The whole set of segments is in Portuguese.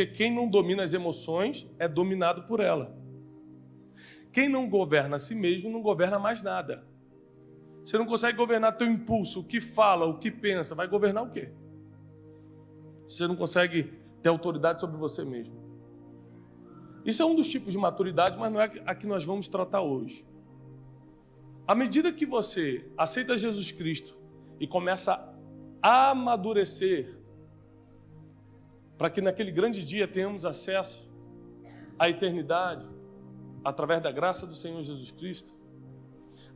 Porque quem não domina as emoções é dominado por ela. Quem não governa a si mesmo não governa mais nada. Você não consegue governar teu impulso, o que fala, o que pensa. Vai governar o quê? Você não consegue ter autoridade sobre você mesmo. Isso é um dos tipos de maturidade, mas não é a que nós vamos tratar hoje. À medida que você aceita Jesus Cristo e começa a amadurecer, para que naquele grande dia tenhamos acesso à eternidade, através da graça do Senhor Jesus Cristo,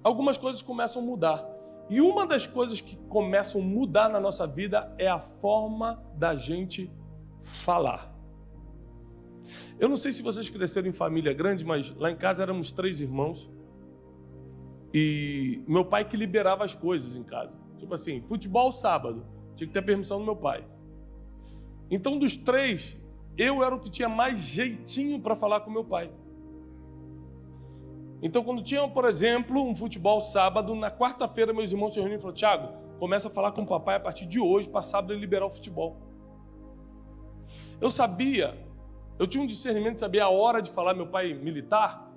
algumas coisas começam a mudar. E uma das coisas que começam a mudar na nossa vida é a forma da gente falar. Eu não sei se vocês cresceram em família grande, mas lá em casa éramos 3 irmãos. E meu pai que liberava as coisas em casa. Tipo assim, futebol sábado, tinha que ter permissão do meu pai. Então, dos 3, eu era o que tinha mais jeitinho para falar com meu pai. Então, quando tinha, por exemplo, um futebol sábado, na quarta-feira meus irmãos se reuniram e falaram: Thiago, começa a falar com o papai a partir de hoje, para sábado ele liberar o futebol. Eu tinha um discernimento de saber a hora de falar. Meu pai militar,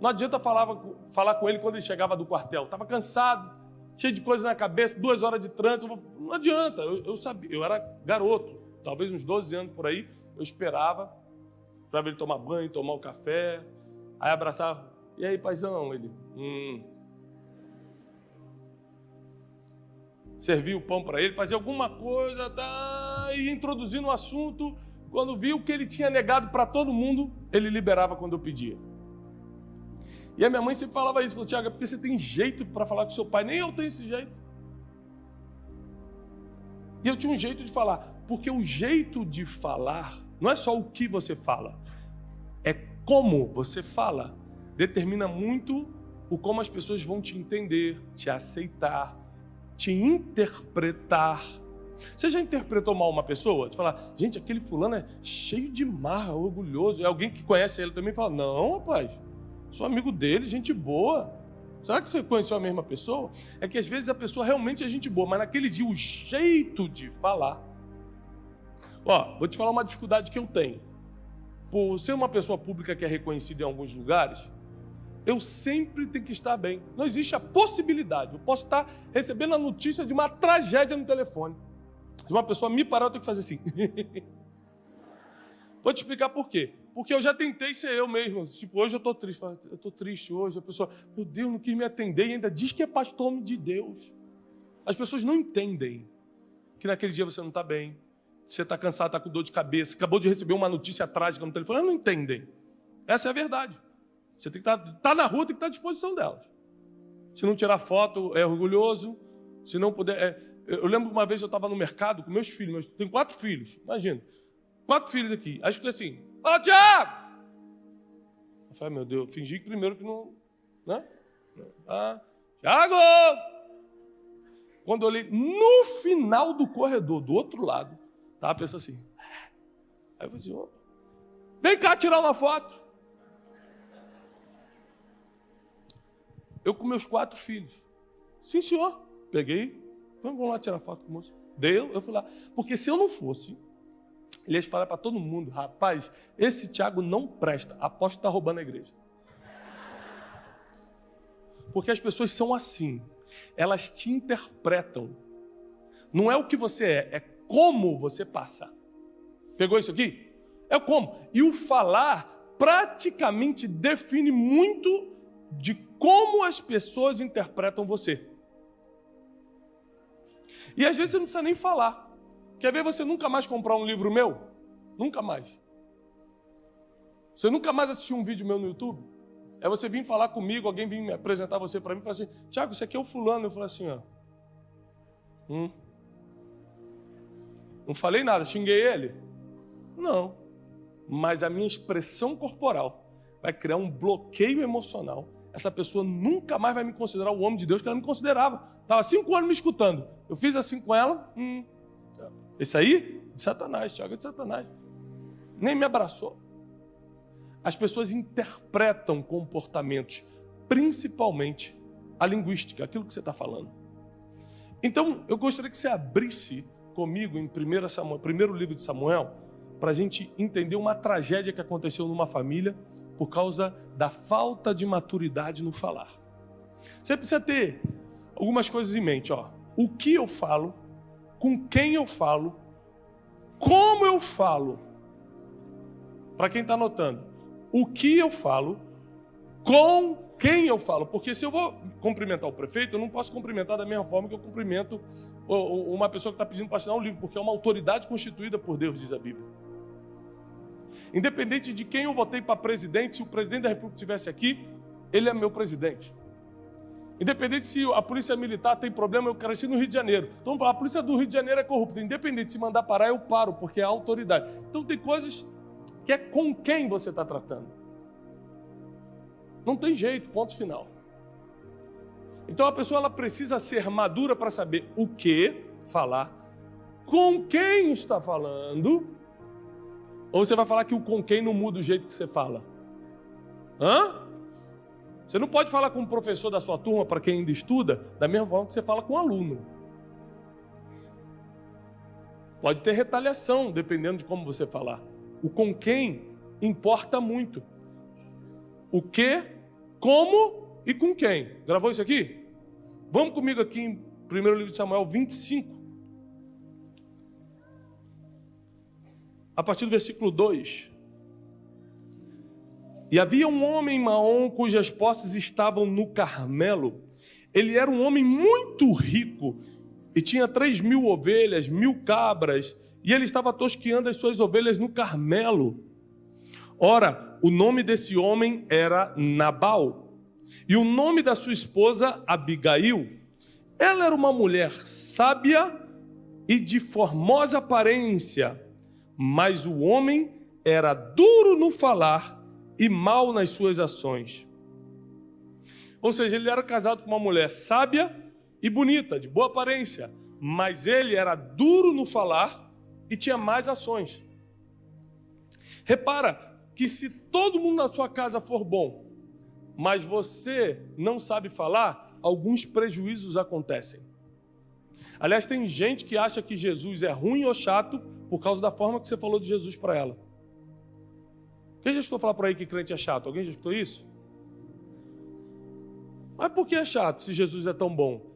não adianta falar com ele quando ele chegava do quartel. Estava cansado, cheio de coisa na cabeça, 2 horas de trânsito. Não adianta, eu sabia, eu era garoto, talvez uns 12 anos por aí, eu esperava para ver ele tomar banho, tomar o café, aí abraçava. E aí, paizão? Ele, servia o pão para ele, fazia alguma coisa, tá, e introduzindo o assunto. Quando viu que ele tinha negado para todo mundo, ele liberava quando eu pedia. E a minha mãe sempre falava isso, falou: Thiago, é porque você tem jeito para falar com seu pai, nem eu tenho esse jeito. E eu tinha um jeito de falar, porque o jeito de falar não é só o que você fala, é como você fala. Determina muito o como as pessoas vão te entender, te aceitar, te interpretar. Você já interpretou mal uma pessoa? De falar: gente, aquele fulano é cheio de marra, orgulhoso. E alguém que conhece ele também fala: não, rapaz, sou amigo dele, gente boa. Será que você conheceu a mesma pessoa? É que às vezes a pessoa realmente é gente boa, mas naquele dia o jeito de falar. Vou te falar uma dificuldade que eu tenho. Por ser uma pessoa pública que é reconhecida em alguns lugares, eu sempre tenho que estar bem. Não existe a possibilidade. Eu posso estar recebendo a notícia de uma tragédia no telefone. Se uma pessoa me parar, eu tenho que fazer assim. Vou te explicar por quê. Porque eu já tentei ser eu mesmo. Tipo, hoje eu estou triste. Eu estou triste hoje. A pessoa, meu Deus, não quis me atender e ainda diz que é pastor homem de Deus. As pessoas não entendem que naquele dia você não está bem, você está cansado, está com dor de cabeça, acabou de receber uma notícia trágica no telefone. Elas não entendem. Essa é a verdade. Você tem que estar na rua, tem que estar à disposição delas. Se não tirar foto, é orgulhoso. Se não puder... Eu lembro uma vez eu estava no mercado com meus filhos. Eu tenho 4 filhos, imagina. 4 filhos aqui. Aí eu escutei assim: fala, Thiago! Eu falei: meu Deus, eu fingi primeiro que não... né? Thiago! Quando eu olhei no final do corredor, do outro lado, estava a pessoa assim. Aí eu falei assim: opa, vem cá tirar uma foto. Eu com meus 4 filhos. Sim, senhor. Peguei. Vamos lá tirar foto com o moço. Eu fui lá. Porque se eu não fosse, ele ia espalhar para todo mundo. Rapaz, esse Thiago não presta. Aposto que está roubando a igreja. Porque as pessoas são assim. Elas te interpretam. Não é o que você é como você passa. Pegou isso aqui? É o como. E o falar praticamente define muito de como as pessoas interpretam você. E às vezes você não precisa nem falar. Quer ver você nunca mais comprar um livro meu? Nunca mais. Você nunca mais assistir um vídeo meu no YouTube? É você vir falar comigo, alguém vir me apresentar você para mim e falar assim: Thiago, isso aqui é o fulano. Eu falo assim, Não falei nada, xinguei ele? Não. Mas a minha expressão corporal vai criar um bloqueio emocional. Essa pessoa nunca mais vai me considerar o homem de Deus que ela me considerava. Estava 5 anos me escutando. Eu fiz assim com ela. Esse aí, de Satanás, Thiago é de Satanás. Nem me abraçou. As pessoas interpretam comportamentos, principalmente a linguística, aquilo que você está falando. Então, eu gostaria que você abrisse comigo em 1 Samuel, primeiro livro de Samuel, para a gente entender uma tragédia que aconteceu numa família por causa da falta de maturidade no falar. Você precisa ter algumas coisas em mente, ó. O que eu falo, com quem eu falo, como eu falo. Para quem está anotando, o que eu falo, com quem eu falo. Porque se eu vou cumprimentar o prefeito, eu não posso cumprimentar da mesma forma que eu cumprimento uma pessoa que está pedindo para assinar um livro, porque é uma autoridade constituída por Deus, diz a Bíblia. Independente de quem eu votei para presidente, se o presidente da República estivesse aqui, ele é meu presidente. Independente se a polícia militar tem problema, eu cresci no Rio de Janeiro. Então vamos falar, a polícia do Rio de Janeiro é corrupta. Independente se mandar parar, eu paro, porque é a autoridade. Então tem coisas que é com quem você está tratando. Não tem jeito, ponto final. Então a pessoa ela precisa ser madura para saber o que falar, com quem está falando, ou você vai falar que o com quem não muda o jeito que você fala. Você não pode falar com o professor da sua turma, para quem ainda estuda, da mesma forma que você fala com o aluno. Pode ter retaliação, dependendo de como você falar. O com quem importa muito. O que, como e com quem. Gravou isso aqui? Vamos comigo aqui em 1º livro de Samuel 25. A partir do versículo 2. E havia um homem em Maom, cujas posses estavam no Carmelo. Ele era um homem muito rico e tinha 3.000 ovelhas, 1.000 cabras, e ele estava tosqueando as suas ovelhas no Carmelo. Ora, o nome desse homem era Nabal, e o nome da sua esposa, Abigail. Ela era uma mulher sábia e de formosa aparência, mas o homem era duro no falar e mau nas suas ações. Ou seja, ele era casado com uma mulher sábia e bonita, de boa aparência, mas ele era duro no falar e tinha más ações. Repara que se todo mundo na sua casa for bom, mas você não sabe falar, alguns prejuízos acontecem. Aliás, tem gente que acha que Jesus é ruim ou chato por causa da forma que você falou de Jesus para ela. Quem já escutou falar por aí que crente é chato? Alguém já escutou isso? Mas por que é chato se Jesus é tão bom?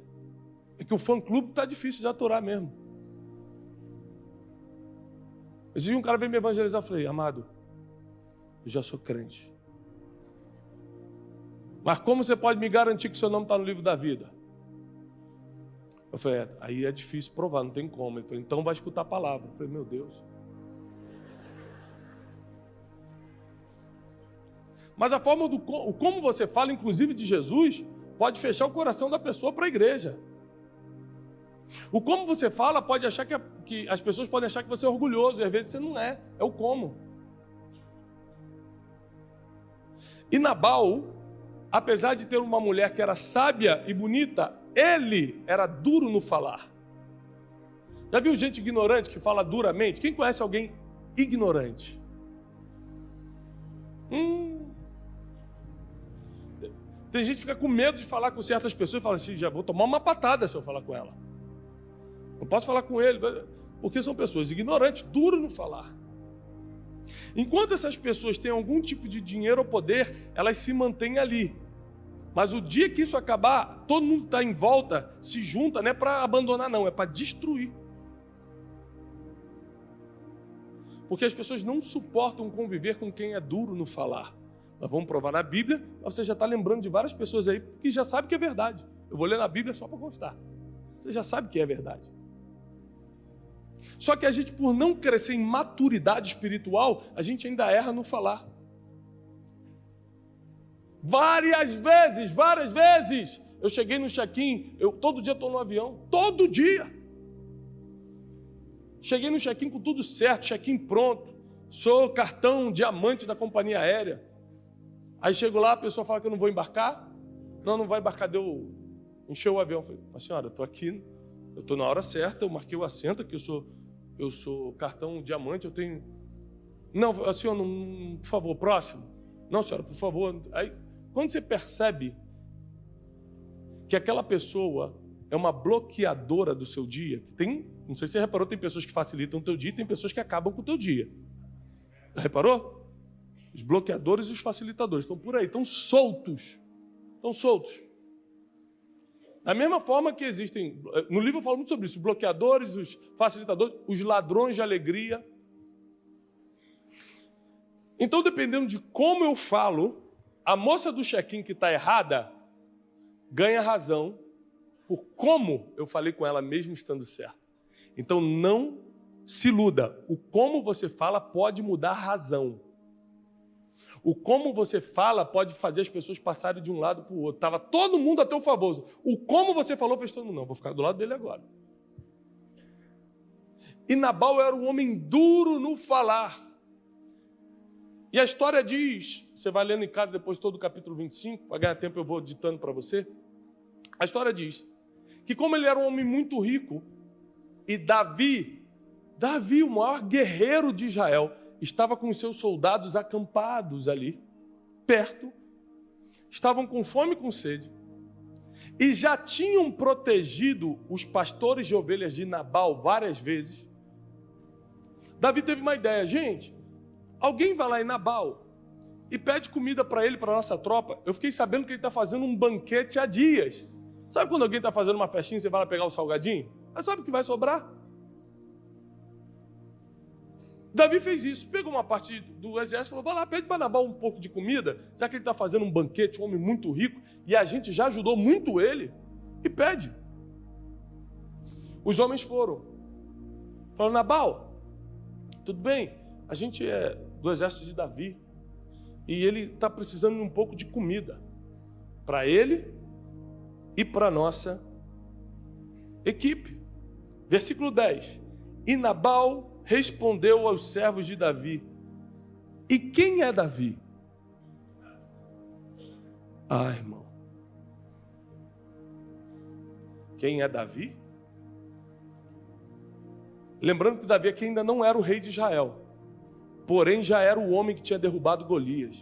É que o fã-clube está difícil de aturar mesmo. Esse dia um cara veio me evangelizar, eu falei, amado, eu já sou crente. Mas como você pode me garantir que seu nome está no livro da vida? Eu falei, aí é difícil provar, não tem como. Ele falou, então vai escutar a palavra. Eu falei, meu Deus. Mas a forma do como você fala, inclusive de Jesus, pode fechar o coração da pessoa para a igreja. O como você fala pode achar que as pessoas podem achar que você é orgulhoso, e às vezes você não é. É o como. E Nabal, apesar de ter uma mulher que era sábia e bonita, ele era duro no falar. Já viu gente ignorante que fala duramente? Quem conhece alguém ignorante? Tem gente que fica com medo de falar com certas pessoas e fala assim, já vou tomar uma patada se eu falar com ela. Não posso falar com ele, porque são pessoas ignorantes, duras no falar. Enquanto essas pessoas têm algum tipo de dinheiro ou poder, elas se mantêm ali. Mas o dia que isso acabar, todo mundo que está em volta se junta, não é para abandonar não, é para destruir. Porque as pessoas não suportam conviver com quem é duro no falar. Nós vamos provar na Bíblia, mas você já está lembrando de várias pessoas aí que já sabem que é verdade. Eu vou ler na Bíblia só para constar. Você já sabe que é verdade. Só que a gente, por não crescer em maturidade espiritual, a gente ainda erra no falar. Várias vezes, eu cheguei no check-in, todo dia estou no avião, todo dia. Cheguei no check-in com tudo certo, check-in pronto, sou cartão diamante da companhia aérea. Aí chego lá, a pessoa fala que eu não vou embarcar. Não vai embarcar, encheu o avião. Eu falei, mas senhora, eu estou aqui, eu estou na hora certa, eu marquei o assento aqui, eu sou cartão diamante, eu tenho... Não, senhor, não, por favor, próximo. Não, senhora, por favor. Aí, quando você percebe que aquela pessoa é uma bloqueadora do seu dia, não sei se você reparou, tem pessoas que facilitam o teu dia e tem pessoas que acabam com o teu dia. Reparou? Os bloqueadores e os facilitadores estão por aí, estão soltos. Estão soltos. Da mesma forma que existem, no livro eu falo muito sobre isso, os bloqueadores, os facilitadores, os ladrões de alegria. Então, dependendo de como eu falo, a moça do check-in que está errada ganha razão por como eu falei com ela mesmo estando certa. Então, não se iluda. O como você fala pode mudar a razão. O como você fala pode fazer as pessoas passarem de um lado para o outro. Estava todo mundo a teu favor. O como você falou fez todo mundo. Não, vou ficar do lado dele agora. E Nabal era um homem duro no falar. E a história diz, você vai lendo em casa depois todo o capítulo 25, para ganhar tempo eu vou ditando para você. A história diz que como ele era um homem muito rico, e Davi, o maior guerreiro de Israel, estava com os seus soldados acampados ali, perto, estavam com fome e com sede, e já tinham protegido os pastores de ovelhas de Nabal várias vezes. Davi teve uma ideia, gente, alguém vai lá em Nabal e pede comida para ele, para a nossa tropa. Eu fiquei sabendo que ele está fazendo um banquete há dias. Sabe quando alguém está fazendo uma festinha e você vai lá pegar o salgadinho? Mas sabe o que vai sobrar? Davi fez isso, pegou uma parte do exército e falou, vai lá, pede para Nabal um pouco de comida, já que ele está fazendo um banquete, um homem muito rico, e a gente já ajudou muito ele, e pede. Os homens foram. Falaram, Nabal, tudo bem, a gente é do exército de Davi, e ele está precisando de um pouco de comida, para ele e para a nossa equipe. Versículo 10. E Nabal respondeu aos servos de Davi, e quem é Davi? Irmão, quem é Davi? Lembrando que Davi aqui ainda não era o rei de Israel, porém já era o homem que tinha derrubado Golias.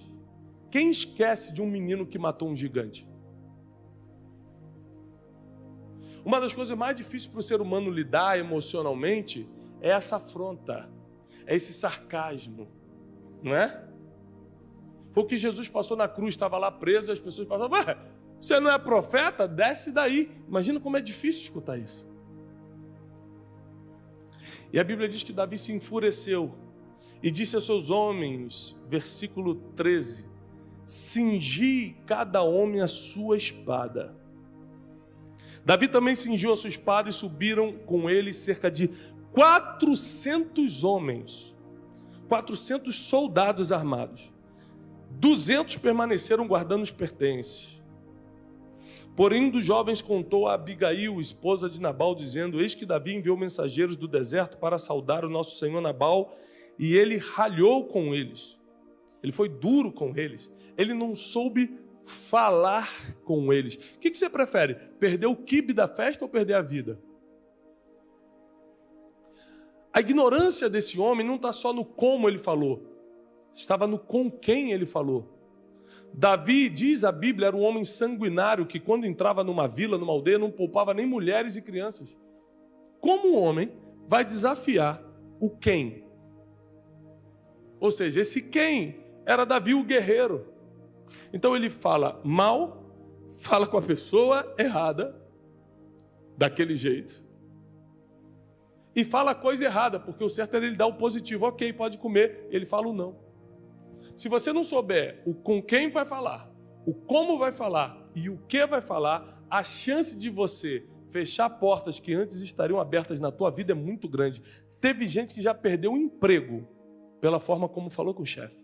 Quem esquece de um menino que matou um gigante? Uma das coisas mais difíceis para o ser humano lidar emocionalmente é essa afronta, é esse sarcasmo, não é? Foi o que Jesus passou na cruz, estava lá preso, as pessoas passavam, você não é profeta? Desce daí. Imagina como é difícil escutar isso. E a Bíblia diz que Davi se enfureceu e disse a seus homens, versículo 13, cingi cada homem a sua espada. Davi também cingiu a sua espada e subiram com ele cerca de 400 homens, 400 soldados armados. 200 permaneceram guardando os pertences. Porém, um dos jovens contou a Abigail, esposa de Nabal, dizendo, eis que Davi enviou mensageiros do deserto para saudar o nosso senhor Nabal, e ele ralhou com eles. Ele foi duro com eles. Ele não soube falar com eles. O que você prefere? Perder o quibe da festa ou perder a vida? A ignorância desse homem não está só no como ele falou, estava no com quem ele falou. Davi, diz a Bíblia, era um homem sanguinário que quando entrava numa vila, numa aldeia, não poupava nem mulheres e crianças. Como um homem vai desafiar o quem? Ou seja, esse quem era Davi o guerreiro. Então ele fala mal, fala com a pessoa errada, daquele jeito, e fala a coisa errada, porque o certo era ele dar o positivo, ok, pode comer, ele fala o não. Se você não souber o com quem vai falar, o como vai falar e o que vai falar, a chance de você fechar portas que antes estariam abertas na tua vida é muito grande. Teve gente que já perdeu o emprego pela forma como falou com o chefe.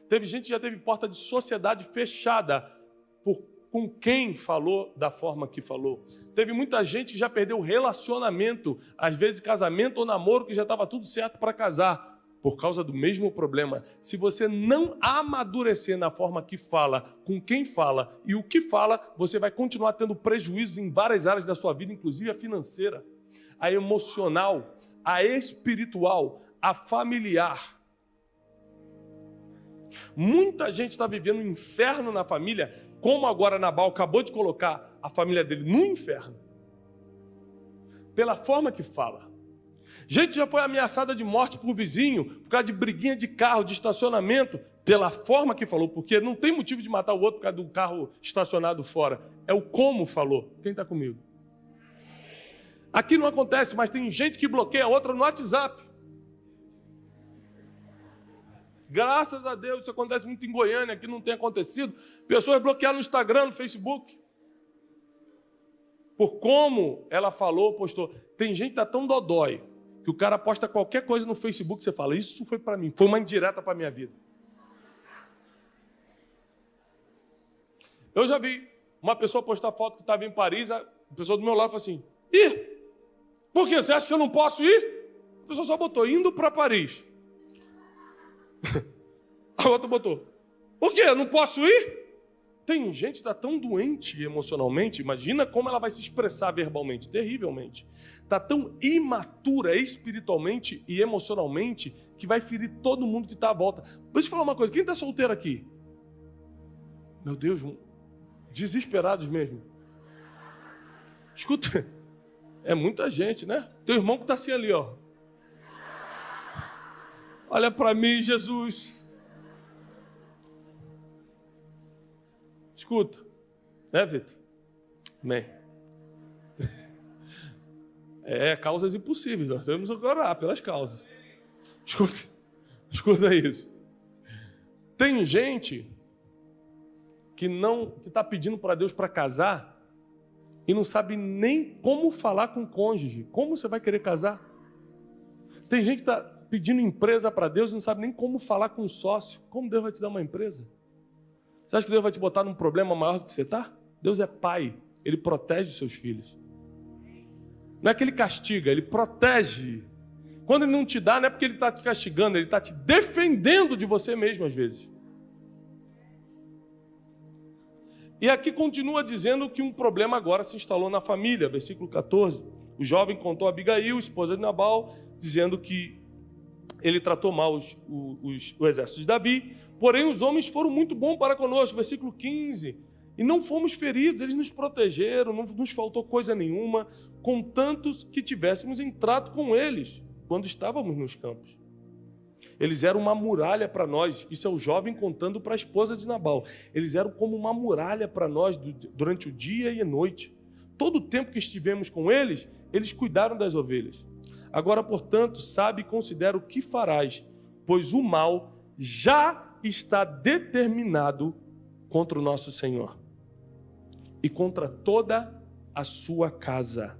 Teve gente que já teve porta de sociedade fechada com quem falou da forma que falou. Teve muita gente que já perdeu relacionamento, às vezes casamento ou namoro, que já estava tudo certo para casar, por causa do mesmo problema. Se você não amadurecer na forma que fala, com quem fala e o que fala, você vai continuar tendo prejuízos em várias áreas da sua vida, inclusive a financeira, a emocional, a espiritual, a familiar. Muita gente está vivendo um inferno na família, como agora Nabal acabou de colocar a família dele no inferno, pela forma que fala. Gente já foi ameaçada de morte por vizinho, por causa de briguinha de carro, de estacionamento, pela forma que falou, porque não tem motivo de matar o outro por causa do carro estacionado fora. É o como falou. Quem está comigo? Aqui não acontece, mas tem gente que bloqueia a outra no WhatsApp. Graças a Deus, isso acontece muito em Goiânia, aqui não tem acontecido. Pessoas bloquearam no Instagram, no Facebook. Por como ela falou, postou. Tem gente que está tão dodói, que o cara posta qualquer coisa no Facebook, você fala, isso foi para mim, foi uma indireta para a minha vida. Eu já vi uma pessoa postar foto que estava em Paris, a pessoa do meu lado falou assim, por quê? Você acha que eu não posso ir? A pessoa só botou, indo para Paris. A outra botou, por quê? Eu não posso ir? Tem gente que está tão doente emocionalmente, imagina como ela vai se expressar verbalmente, terrivelmente. Está tão imatura espiritualmente e emocionalmente que vai ferir todo mundo que está à volta. Deixa eu falar uma coisa, quem está solteiro aqui? Meu Deus, desesperados mesmo. Escuta, é muita gente, né? Teu irmão que está assim ali, ó. Olha para mim, Jesus. Escuta, né, Vitor? Amém. Causas impossíveis, nós temos que orar pelas causas. Escuta isso. Tem gente que está pedindo para Deus para casar e não sabe nem como falar com o cônjuge. Como você vai querer casar? Tem gente que está pedindo empresa para Deus e não sabe nem como falar com o sócio. Como Deus vai te dar uma empresa? Você acha que Deus vai te botar num problema maior do que você está? Deus é pai, Ele protege os seus filhos. Não é que Ele castiga, Ele protege. Quando Ele não te dá, não é porque Ele está te castigando, Ele está te defendendo de você mesmo às vezes. E aqui continua dizendo que um problema agora se instalou na família, versículo 14. O jovem contou a Abigail, esposa de Nabal, dizendo que ele tratou mal o exército de Davi, porém os homens foram muito bons para conosco, versículo 15, e não fomos feridos, eles nos protegeram, não nos faltou coisa nenhuma, contanto que tivéssemos em trato com eles, quando estávamos nos campos. Eles eram uma muralha para nós, isso é o jovem contando para a esposa de Nabal, eles eram como uma muralha para nós durante o dia e a noite. Todo o tempo que estivemos com eles, eles cuidaram das ovelhas. Agora, portanto, sabe e considera o que farás, pois o mal já está determinado contra o nosso Senhor e contra toda a sua casa.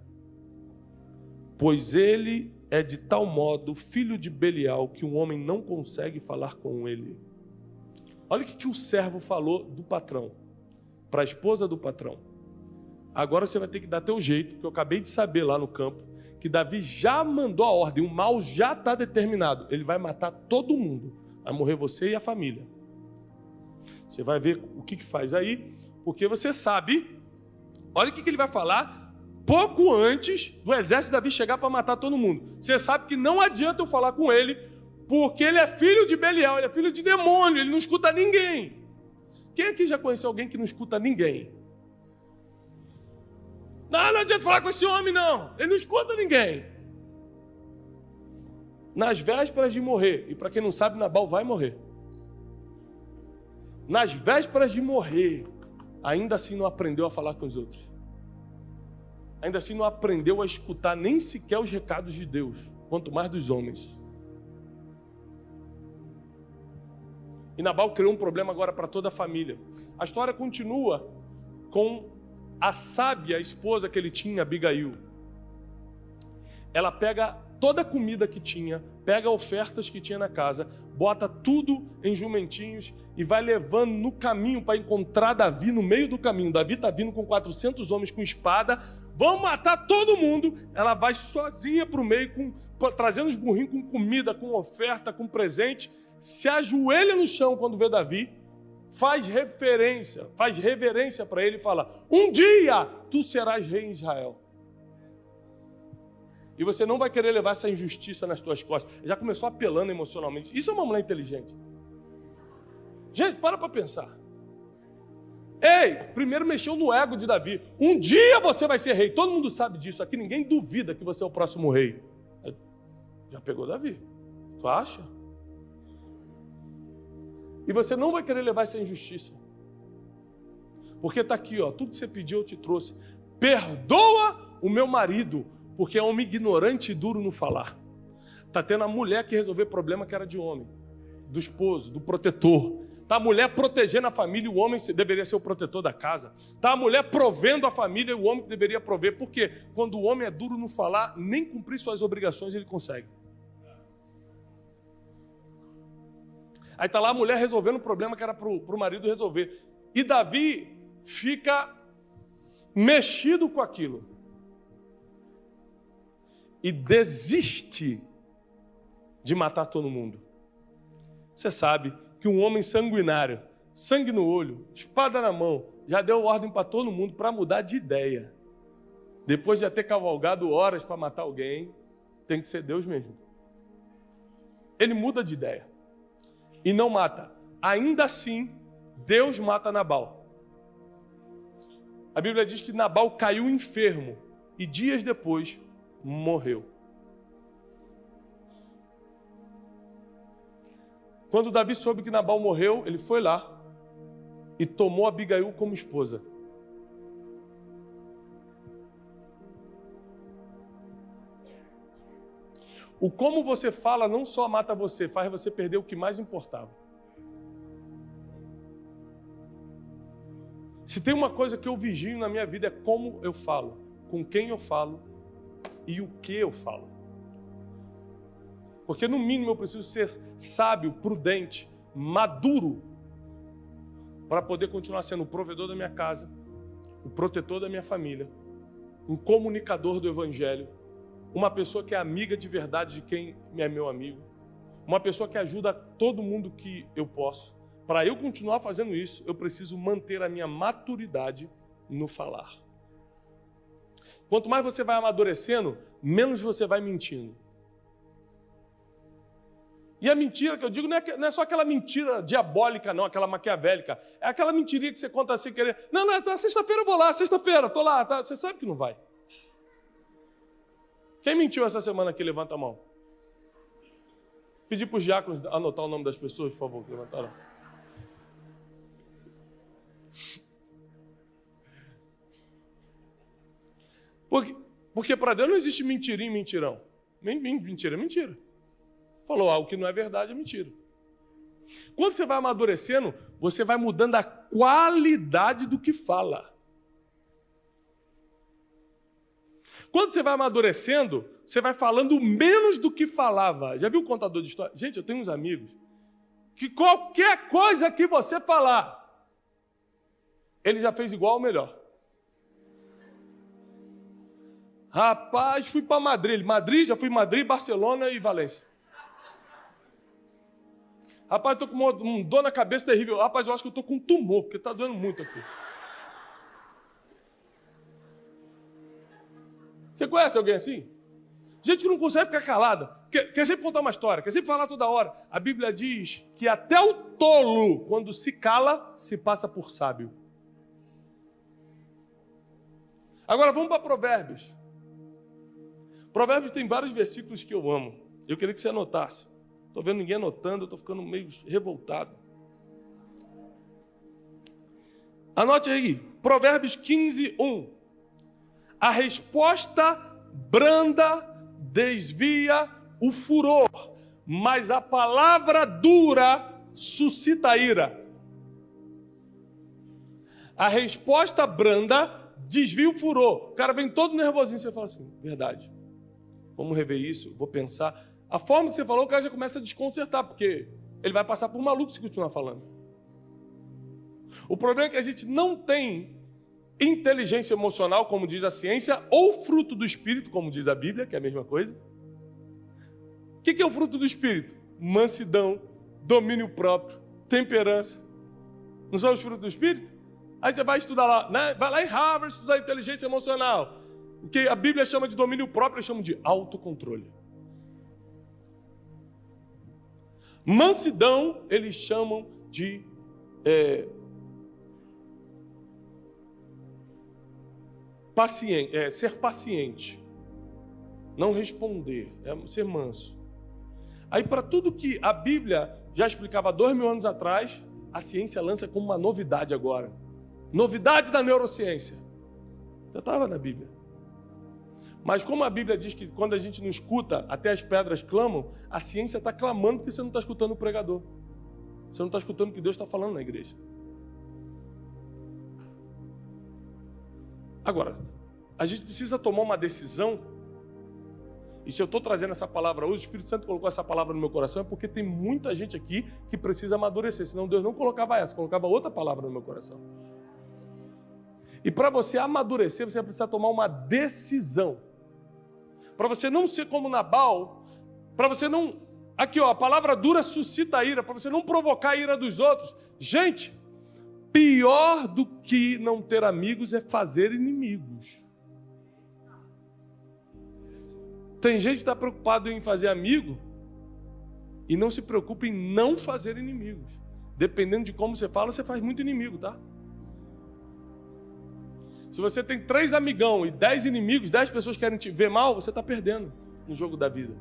Pois ele é de tal modo filho de Belial que um homem não consegue falar com ele. Olha o que o servo falou do patrão, para a esposa do patrão. Agora você vai ter que dar teu jeito, que eu acabei de saber lá no campo, que Davi já mandou a ordem, o mal já está determinado. Ele vai matar todo mundo, vai morrer você e a família. Você vai ver o que faz aí, porque você sabe, olha o que ele vai falar, pouco antes do exército de Davi chegar para matar todo mundo. Você sabe que não adianta eu falar com ele, porque ele é filho de Belial, ele é filho de demônio, ele não escuta ninguém. Quem aqui já conheceu alguém que não escuta ninguém? Não adianta falar com esse homem, não. Ele não escuta ninguém. Nas vésperas de morrer, e para quem não sabe, Nabal vai morrer. Nas vésperas de morrer, ainda assim não aprendeu a falar com os outros. Ainda assim não aprendeu a escutar nem sequer os recados de Deus, quanto mais dos homens. E Nabal criou um problema agora para toda a família. A história continua com a sábia esposa que ele tinha, Abigail. Ela pega toda a comida que tinha, pega ofertas que tinha na casa, bota tudo em jumentinhos e vai levando no caminho para encontrar Davi no meio do caminho. Davi está vindo com 400 homens com espada, vão matar todo mundo. Ela vai sozinha para o meio, trazendo os burrinhos com comida, com oferta, com presente, se ajoelha no chão quando vê Davi, faz reverência para ele e fala: um dia tu serás rei em Israel. E você não vai querer levar essa injustiça nas tuas costas. Já começou apelando emocionalmente. Isso é uma mulher inteligente. Gente, para pensar. Ei, primeiro mexeu no ego de Davi. Um dia você vai ser rei. Todo mundo sabe disso. Aqui ninguém duvida que você é o próximo rei. Já pegou Davi. Tu acha? E você não vai querer levar essa injustiça. Porque está aqui, ó, tudo que você pediu eu te trouxe. Perdoa o meu marido, porque é homem ignorante e duro no falar. Está tendo a mulher que resolver problema que era de homem, do esposo, do protetor. Está a mulher protegendo a família e o homem deveria ser o protetor da casa. Está a mulher provendo a família e o homem que deveria prover. Por quê? Quando o homem é duro no falar, nem cumprir suas obrigações ele consegue. Aí está lá a mulher resolvendo o problema que era para o marido resolver. E Davi fica mexido com aquilo. E desiste de matar todo mundo. Você sabe que um homem sanguinário, sangue no olho, espada na mão, já deu ordem para todo mundo para mudar de ideia. Depois de já ter cavalgado horas para matar alguém, tem que ser Deus mesmo. Ele muda de ideia e não mata. Ainda assim, Deus mata Nabal. A Bíblia diz que Nabal caiu enfermo e dias depois morreu. Quando Davi soube que Nabal morreu, ele foi lá e tomou Abigail como esposa. O como você fala não só mata você, faz você perder o que mais importava. Se tem uma coisa que eu vigio na minha vida é como eu falo, com quem eu falo e o que eu falo. Porque no mínimo eu preciso ser sábio, prudente, maduro, para poder continuar sendo o provedor da minha casa, o protetor da minha família, um comunicador do evangelho, uma pessoa que é amiga de verdade de quem é meu amigo, uma pessoa que ajuda todo mundo que eu posso. Para eu continuar fazendo isso, eu preciso manter a minha maturidade no falar. Quanto mais você vai amadurecendo, menos você vai mentindo. E a mentira que eu digo não é só aquela mentira diabólica, não, aquela maquiavélica. É aquela mentirinha que você conta sem querer. Não, sexta-feira eu vou lá, sexta-feira, estou lá. Tá? Você sabe que não vai. Quem mentiu essa semana aqui, levanta a mão. Pedi para os diáconos anotar o nome das pessoas, por favor, que levantaram. Porque para Deus não existe mentirinho e mentirão. Mentira é mentira. Falou algo que não é verdade, é mentira. Quando você vai amadurecendo, você vai mudando a qualidade do que fala. Quando você vai amadurecendo, você vai falando menos do que falava. Já viu o contador de história? Gente, eu tenho uns amigos que qualquer coisa que você falar, ele já fez igual ou melhor. Rapaz, fui para Madrid, já fui Madrid, Barcelona e Valência. Rapaz, estou com uma dor na cabeça terrível. Rapaz, eu acho que eu estou com um tumor, porque está doendo muito aqui. Você conhece alguém assim? Gente que não consegue ficar calada. Quer sempre contar uma história, quer sempre falar toda hora. A Bíblia diz que até o tolo, quando se cala, se passa por sábio. Agora vamos para Provérbios. Provérbios tem vários versículos que eu amo. Eu queria que você anotasse. Estou vendo ninguém anotando, eu estou ficando meio revoltado. Anote aí, Provérbios 15, 1. A resposta branda desvia o furor, mas a palavra dura suscita a ira. A resposta branda desvia o furor. O cara vem todo nervosinho, você fala assim, verdade. Vamos rever isso, vou pensar. A forma que você falou, o cara já começa a desconcertar, porque ele vai passar por maluco se continuar falando. O problema é que a gente não tem inteligência emocional, como diz a ciência, ou fruto do Espírito, como diz a Bíblia, que é a mesma coisa. O que é o fruto do Espírito? Mansidão, domínio próprio, temperança. Não são os frutos do Espírito? Aí você vai estudar lá, né? Vai lá em Harvard estudar inteligência emocional. O que a Bíblia chama de domínio próprio, eles chamam de autocontrole. Mansidão, eles chamam de ser paciente. Não responder, é ser manso. Aí, para tudo que a Bíblia já explicava 2000 anos atrás, a ciência lança como uma novidade agora. Novidade da neurociência. Já estava na Bíblia. Mas como a Bíblia diz que quando a gente não escuta, até as pedras clamam, a ciência está clamando porque você não está escutando o pregador. Você não está escutando o que Deus está falando na igreja. Agora, a gente precisa tomar uma decisão. E se eu estou trazendo essa palavra hoje, o Espírito Santo colocou essa palavra no meu coração, é porque tem muita gente aqui que precisa amadurecer. Senão Deus não colocava essa, colocava outra palavra no meu coração. E para você amadurecer, você vai precisar tomar uma decisão. Para você não ser como Nabal, para você não... Aqui, ó, a palavra dura suscita a ira, para você não provocar a ira dos outros. Gente, pior do que não ter amigos é fazer inimigos. Tem gente que está preocupado em fazer amigo e não se preocupa em não fazer inimigos. Dependendo de como você fala, você faz muito inimigo, tá? Se você tem 3 amigão e 10 inimigos, 10 pessoas querem te ver mal, você está perdendo no jogo da vida.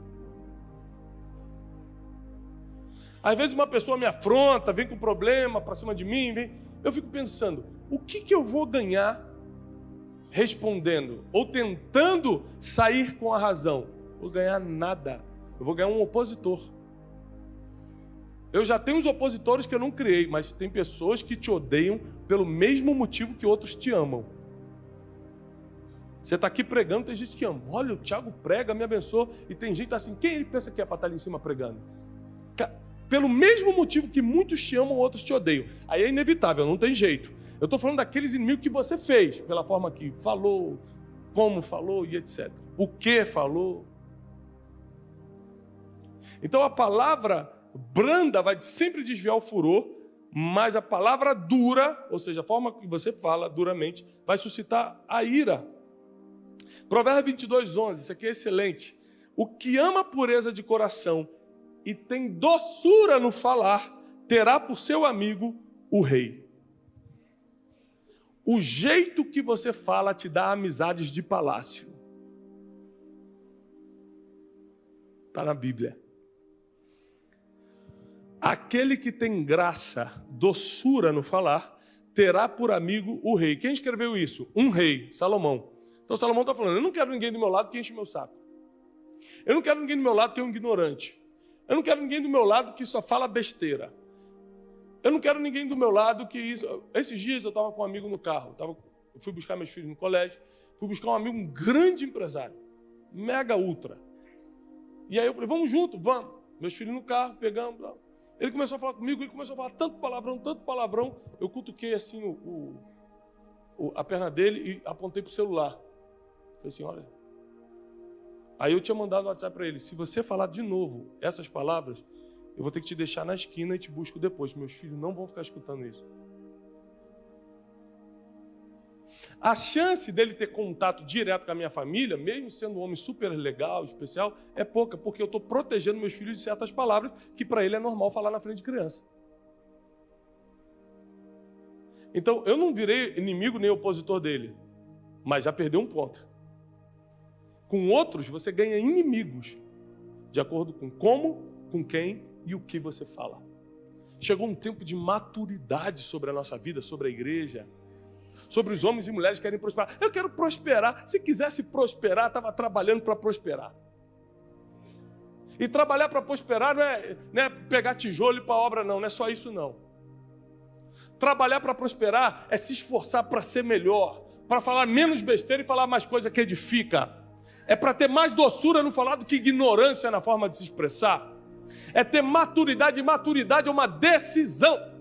Às vezes uma pessoa me afronta, vem com problema para cima de mim, eu fico pensando, o que eu vou ganhar respondendo ou tentando sair com a razão? Vou ganhar nada. Eu vou ganhar um opositor. Eu já tenho os opositores que eu não criei, mas tem pessoas que te odeiam pelo mesmo motivo que outros te amam. Você está aqui pregando, tem gente que ama. Olha, o Thiago prega, me abençoa. E tem gente que está assim, quem ele pensa que é para estar ali em cima pregando? Pelo mesmo motivo que muitos te amam, outros te odeiam. Aí é inevitável, não tem jeito. Eu estou falando daqueles inimigos que você fez, pela forma que falou, como falou e etc. O que falou. Então a palavra branda vai sempre desviar o furor, mas a palavra dura, ou seja, a forma que você fala duramente, vai suscitar a ira. Provérbios 22, 11, isso aqui é excelente. O que ama a pureza de coração e tem doçura no falar, terá por seu amigo o rei. O jeito que você fala te dá amizades de palácio. Está na Bíblia. Aquele que tem graça, doçura no falar, terá por amigo o rei. Quem escreveu isso? Um rei, Salomão. Então Salomão está falando, eu não quero ninguém do meu lado que enche o meu saco. Eu não quero ninguém do meu lado que é um ignorante. Eu não quero ninguém do meu lado que só fala besteira. Eu não quero ninguém do meu lado que isso... Esses dias eu estava com um amigo no carro. Eu fui buscar meus filhos no colégio. Fui buscar um amigo, um grande empresário. Mega ultra. E aí eu falei, vamos junto, vamos. Meus filhos no carro, pegamos. Ele começou a falar comigo, ele começou a falar tanto palavrão. Eu cutuquei assim a perna dele e apontei para o celular. Falei assim, olha. Aí eu tinha mandado no WhatsApp para ele, se você falar de novo essas palavras, eu vou ter que te deixar na esquina e te busco depois. Meus filhos não vão ficar escutando isso. A chance dele ter contato direto com a minha família, mesmo sendo um homem super legal, especial, é pouca, porque eu estou protegendo meus filhos de certas palavras que para ele é normal falar na frente de criança. Então, eu não virei inimigo nem opositor dele, mas já perdeu um ponto. Com outros, você ganha inimigos, de acordo com como, com quem e o que você fala. Chegou um tempo de maturidade sobre a nossa vida, sobre a igreja, sobre os homens e mulheres que querem prosperar. Eu quero prosperar. Se quisesse prosperar, estava trabalhando para prosperar. E trabalhar para prosperar não é pegar tijolo e ir para a obra, não é só isso, não. Trabalhar para prosperar é se esforçar para ser melhor, para falar menos besteira e falar mais coisa que edifica. É para ter mais doçura no falar do que ignorância na forma de se expressar. É ter maturidade, e maturidade é uma decisão.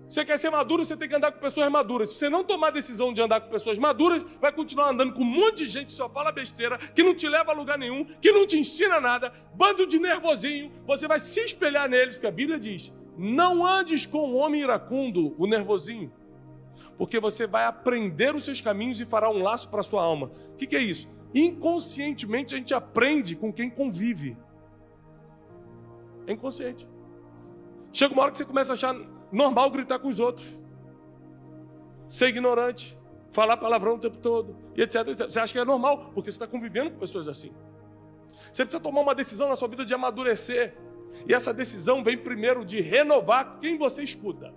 Você quer ser maduro, você tem que andar com pessoas maduras. Se você não tomar a decisão de andar com pessoas maduras, vai continuar andando com um monte de gente que só fala besteira, que não te leva a lugar nenhum, que não te ensina nada, bando de nervosinho, você vai se espelhar neles, porque a Bíblia diz, não andes com o homem iracundo, o nervosinho, porque você vai aprender os seus caminhos e fará um laço para a sua alma. O que é isso? Inconscientemente a gente aprende com quem convive. É inconsciente. Chega uma hora que você começa a achar normal gritar com os outros, ser ignorante, falar palavrão o tempo todo, e etc, etc. Você acha que é normal, porque você está convivendo com pessoas assim. Você precisa tomar uma decisão na sua vida de amadurecer. E essa decisão vem primeiro de renovar quem você escuta.